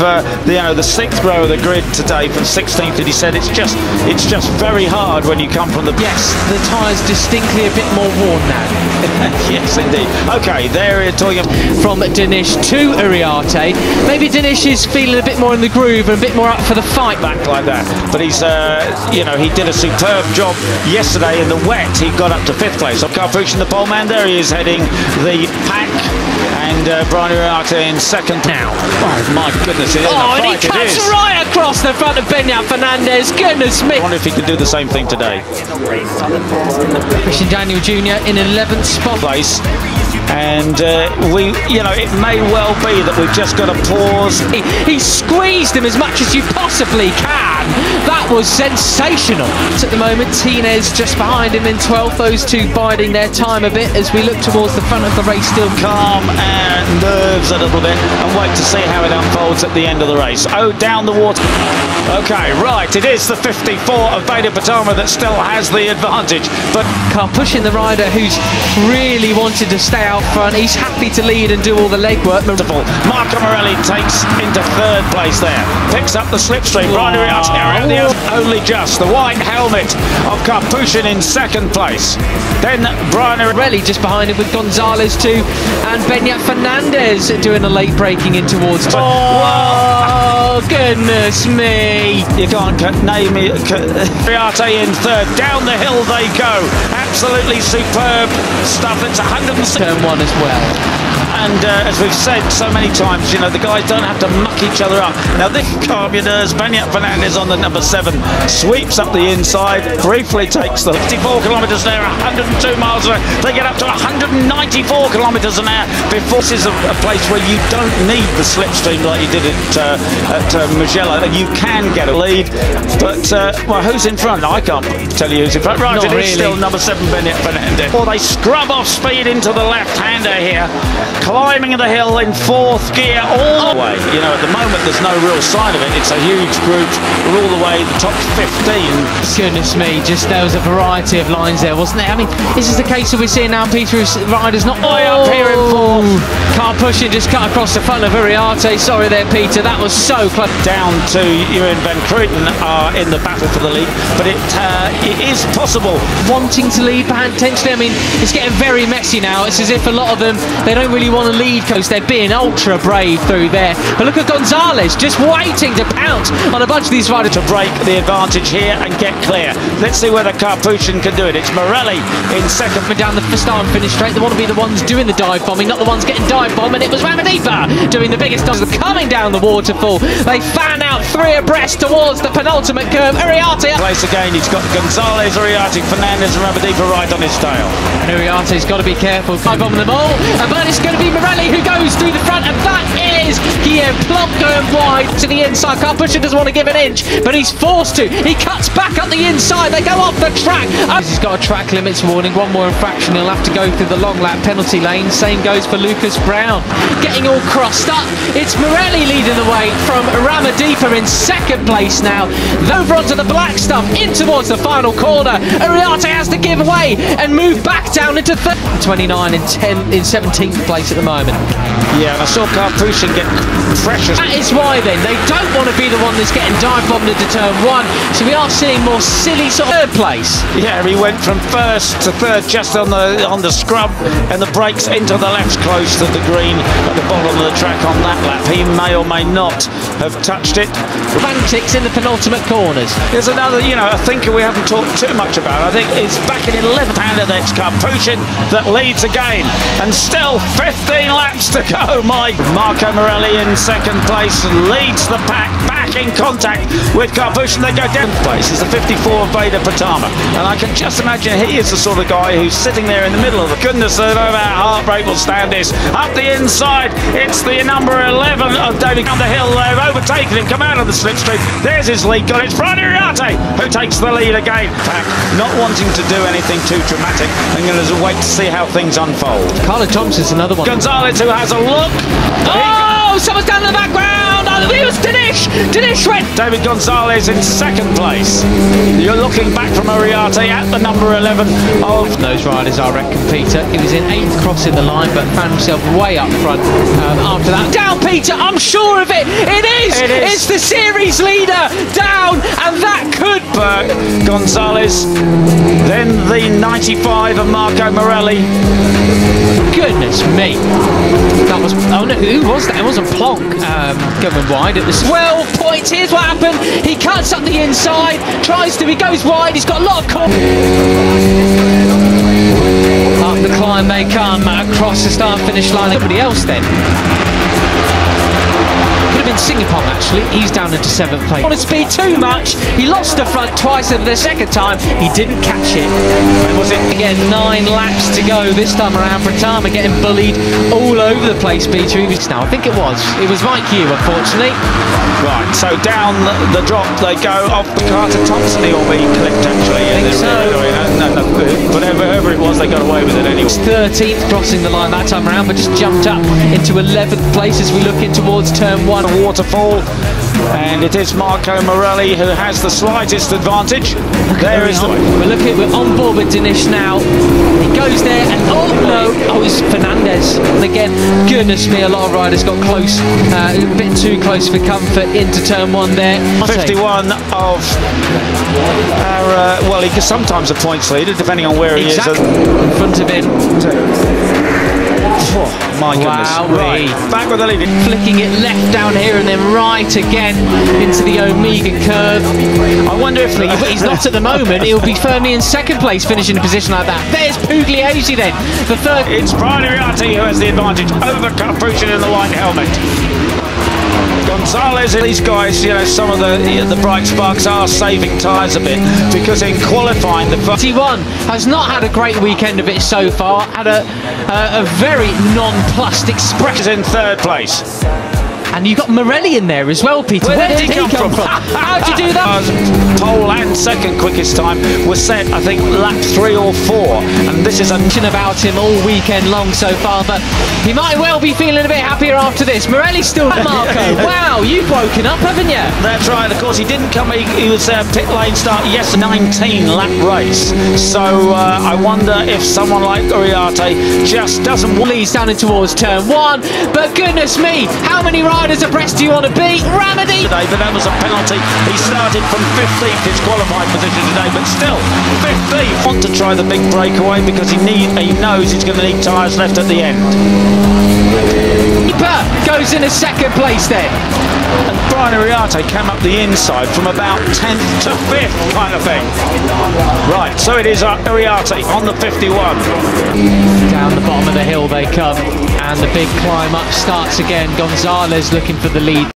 the sixth row of the grid today from 16th, and he said it's just very hard when you come from the... Yes, the tyre's distinctly a bit more worn now. Yes, indeed. Okay, there we're talking from Dinesh to Uriarte. Maybe Dinesh is feeling a bit more in the groove and a bit more up for the fight. Back like that. But he's, he did a superb job yesterday in the wet. He got up to 5th place. Carpucci, the pole man, there he is heading the pack. And Brian Uriarte in 2nd now. Oh my goodness, it is and he cuts right across the front of Beñat Fernandez. Goodness me. I wonder if he could do the same thing today. Christian Daniel Jr. in 11th spot. Place. And it may well be that we've just got to pause. He squeezed him as much as you possibly can. That was sensational. At the moment, Tinez just behind him in 12th. Those two biding their time a bit as we look towards the front of the race. Still calm and nerves a little bit, and wait to see how it unfolds at the end of the race. Oh, down the water. Okay, right. It is the 54 of Veda Pratama that still has the advantage, but pushing the rider who's really wanted to stay out front. He's happy to lead and do all the legwork. Marco Morelli takes into 3rd place there. Picks up the slipstream. Brian Uriarte around the only just. The white helmet of Carpucci in 2nd place. Then Brian Morelli just behind him with Gonzalez too. And Beñat Fernandez doing a late braking in towards... Oh, goodness me. You can't name it. Uriarte in 3rd. Down the hill they go. Absolutely superb stuff. It's 106. Turn 1 as well. And as we've said so many times, the guys don't have to muck each other up. Now this Carburetor's Beñat Fernandez on the number 7 sweeps up the inside, briefly takes the 54 kilometres an hour, 102 miles an hour. They get up to 194 kilometres an hour before. This is a place where you don't need the slipstream like you did at Mugello. You can get a lead, but who's in front? I can't tell you who's in front. Right, it is still number 7 Beñat Fernandez. Or they scrub off speed into the left-hander here. Climbing the hill in 4th gear all the way. At the moment there's no real sign of it. It's a huge group. We're all the way the top 15. Goodness me, there was a variety of lines there, wasn't there? I mean, this is the case that we're seeing now. Peter riders not way up here in 4th. Carpucci just cut across the front of Uriarte. Sorry there, Peter. That was so close. Down to Ewan Van Cruten are in the battle for the lead, but it is possible. Wanting to lead potentially. I mean, it's getting very messy now. It's as if a lot of them, they don't really want to lead coast. They're being ultra brave through there. But look at Gonzalez just waiting to pounce on a bunch of these riders. To break the advantage here and get clear. Let's see whether Carpucci can do it. It's Morelli in 2nd. Down the start and finish straight. They want to be the ones doing the dive bombing, not the ones getting dive bombed. And it was Ramadipa doing the biggest dive. Coming down the waterfall. They fan out 3 abreast towards the penultimate curve. Uriarte. Place again. He's got Gonzalez, Uriarte, Fernandez and Ramadipa right on his tail. And Uriarte's got to be careful. Dive bomb them all. But it's going to be Morelli who goes through the front, and that is Guillaume Plump going wide to the inside. Carpucci doesn't want to give an inch, but he's forced to. He cuts back up the inside. They go off the track. He's got a track limits warning. One more infraction. He'll have to go through the long lap penalty lane. Same goes for Lucas Brown. Getting all crossed up. It's Morelli leading the way from Ramadipa in 2nd place now. Over onto the black stuff, in towards the final corner. Uriarte has to give way and move back down into 29 and 17th place at the moment. Yeah, and I saw Carpucci get pressure. That is why then they don't want to be the one that's getting dive bombed into turn 1. So we are seeing more silly sort of 3rd place. Yeah, he went from 1st to 3rd just on the scrub, and the brakes into the left close to the green at the bottom of the track on that lap. He may or may not have touched it. Antics in the penultimate corners. There's another, a thinker we haven't talked too much about. I think it's back in 11th hander. That's Carpucci that leads again, and still 15 laps to go. Marco Morelli in 2nd place leads the pack, back in contact with Carpucci. They go down place. It's the 54 of Veda Pratama, and I can just imagine he is the sort of guy who's sitting there in the middle of the goodness. I don't know how heartbreak will stand this. Up the inside, it's the number 11 of David down the hill. They've overtaken him. Come out of the slipstream. There's his lead. Got it. It's Brian Uriarte who takes the lead again. Pack not wanting to do anything too dramatic. I'm going to wait to see how things unfold. Carla Thompson's another one. Gonzalez who has a look. Oh, someone's down in the background. Oh, it was Dinesh! Dinesh went! David Gonzalez in second place. You're looking back from Ariarte at the number 11 of... Those riders, I reckon, Peter. He was in 8th crossing the line, but found himself way up front after that. Down, Peter! I'm sure of it! It is! It's the series leader! Down! And that could... Gonzalez, then the 95 of Marco Morelli. Goodness me. That was... Oh no, who was that? It wasn't Plonk going wide. It was 12 points. Here's what happened. He cuts up the inside, tries to, he goes wide. He's got a lot of... Up the climb they come, across the start-finish line. Everybody else then. Could have been Singapore actually. He's down into 7th place. Wanted speed too much. He lost the front twice, and the second time he didn't catch it. Was it again 9 laps to go this time around? Pratama getting bullied all over the place. Peter, he was now. I think it was Mike Hugh, unfortunately. Right, so down the drop they go off Carter Thompson. He'll be clipped actually. I think so. No, whatever it was, they got away with it anyway. 13th crossing the line that time around, but just jumped up into 11th place as we look in towards turn 1. A waterfall, and it is Marco Morelli who has the slightest advantage. There is we're on board with Dinesh now. He goes there, and oh no, it's Fernandez. And again, goodness me, a lot of riders got close, a bit too close for comfort into turn 1 there. 51 of our, well, he could sometimes a points leader depending on where he is. In front of him. Oh, my goodness. Right, back with the lead. Flicking it left down here and then right again into the Omega curve. I wonder if he's not at the moment. He'll be firmly in 2nd place, finishing a position like that. There's Pugliese then, the 3rd. It's Brian Ariarte who has the advantage over Capuchin in the white helmet. Gonzalez, these guys, you know, some of the bright sparks are saving tyres a bit, because in qualifying the T1 has not had a great weekend of it so far. Had a very nonplussed expression. In 3rd place. And you've got Morelli in there as well, Peter. Where did he come from? How'd you do that? Pole and 2nd quickest time was set, I think, lap 3 or 4. And this is a about him all weekend long so far, but he might well be feeling a bit happier after this. Morelli's still at Marco. Wow, you've woken up, haven't you? That's right. Of course, he didn't come. He was pit lane start. Yes, 19 lap race. So I wonder if someone like Ariarte just doesn't want. He's down in towards turn 1. But goodness me, how many riders abreast do you want to be? Ramadi! Today, but that was a penalty. He started from 15th, his qualifying position today, but still 15th. Want to try the big breakaway because he knows he's going to need tyres left at the end. Keeper goes in a 2nd place then. And Brian Ariarte came up the inside from about 10th to 5th kind of thing. Right, so it is Ariarte on the 51. Down the bottom of the hill they come, and the big climb up starts again. Gonzalez looking for the lead.